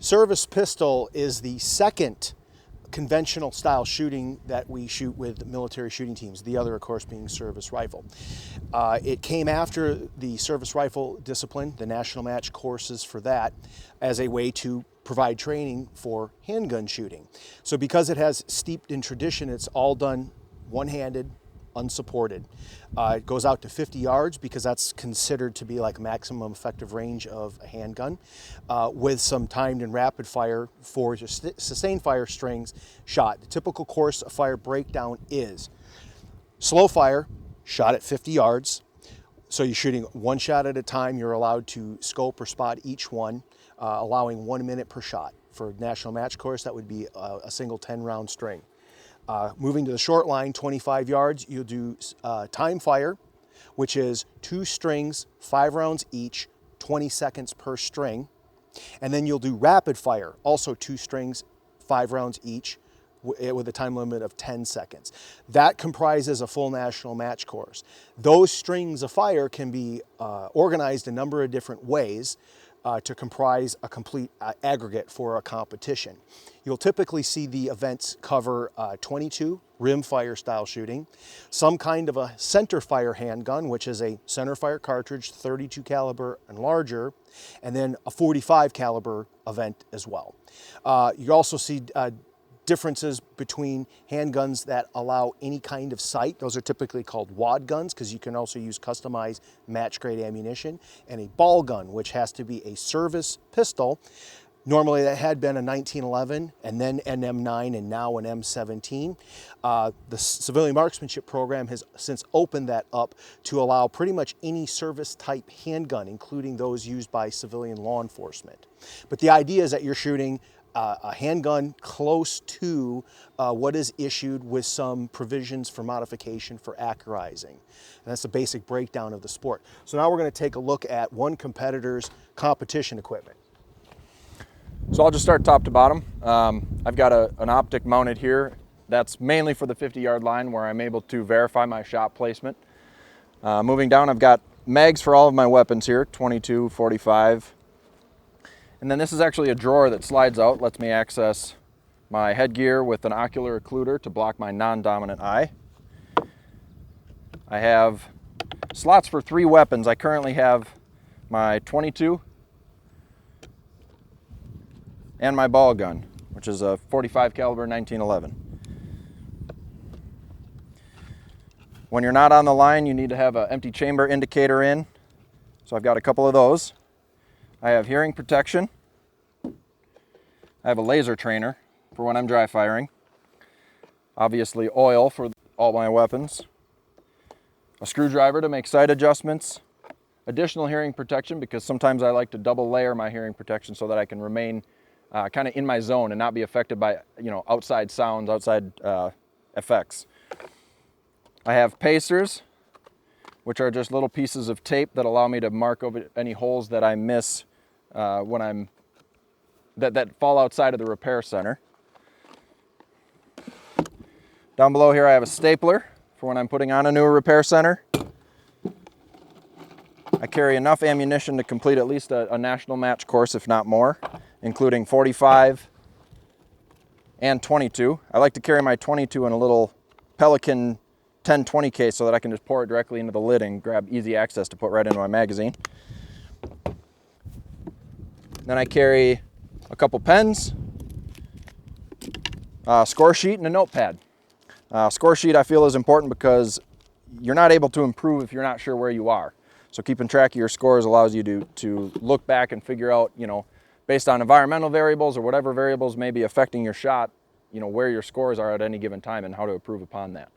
Service pistol is the second conventional style shooting that we shoot with military shooting teams, the other of course being service rifle. It came after the service rifle discipline, the national match courses for that, as a way to provide training for handgun shooting. So because it has steeped in tradition, it's all done one-handed, unsupported. It goes out to 50 yards because that's considered to be like maximum effective range of a handgun, with some timed and rapid fire for sustained fire strings shot. The typical course of fire breakdown is slow fire, shot at 50 yards. So you're shooting one shot at a time. You're allowed to scope or spot each one, allowing 1 minute per shot. For national match course, that would be a single 10-round string. Moving to the short line, 25 yards, you'll do time fire, which is 2 strings, 5 rounds each, 20 seconds per string. And then you'll do rapid fire, also 2 strings, 5 rounds each, with a time limit of 10 seconds. That comprises a full national match course. Those strings of fire can be organized a number of different ways to comprise a complete aggregate for a competition. You'll typically see the events cover 22 rimfire style shooting, some kind of a center fire handgun, which is a center fire cartridge, 32 caliber and larger, and then a 45 caliber event as well. You also see differences between handguns that allow any kind of sight. Those are typically called wad guns because you can also use customized match grade ammunition, and a ball gun, which has to be a service pistol. Normally that had been a 1911 and then an M9 and now an M17. The Civilian Marksmanship Program has since opened that up to allow pretty much any service type handgun, including those used by civilian law enforcement. But the idea is that you're shooting a handgun close to what is issued with some provisions for modification for accurizing. And that's the basic breakdown of the sport. So now we're going to take a look at one competitor's competition equipment. So I'll just start top to bottom. I've got an optic mounted here. That's mainly for the 50-yard line where I'm able to verify my shot placement. Moving down, I've got mags for all of my weapons here, 22, 45. And then this is actually a drawer that slides out, lets me access my headgear with an ocular occluder to block my non-dominant eye. I have slots for 3 weapons. I currently have my 22 and my ball gun, which is a 45 caliber 1911. When you're not on the line, you need to have an empty chamber indicator in. So I've got a couple of those. I have hearing protection. I have a laser trainer for when I'm dry firing. Obviously oil for all my weapons. A screwdriver to make sight adjustments. Additional hearing protection because sometimes I like to double layer my hearing protection so that I can remain kind of in my zone and not be affected by, outside sounds, outside effects. I have pacers, which are just little pieces of tape that allow me to mark over any holes that I miss when that fall outside of the repair center. Down below here I have a stapler for when I'm putting on a new repair center. I carry enough ammunition to complete at least a national match course, if not more, including 45 and 22. I like to carry my 22 in a little Pelican 10-20 case so that I can just pour it directly into the lid and grab easy access to put right into my magazine. Then I carry a couple pens, a score sheet, and a notepad. Score sheet I feel is important because you're not able to improve if you're not sure where you are. So keeping track of your scores allows you to look back and figure out, based on environmental variables or whatever variables may be affecting your shot, where your scores are at any given time and how to improve upon that.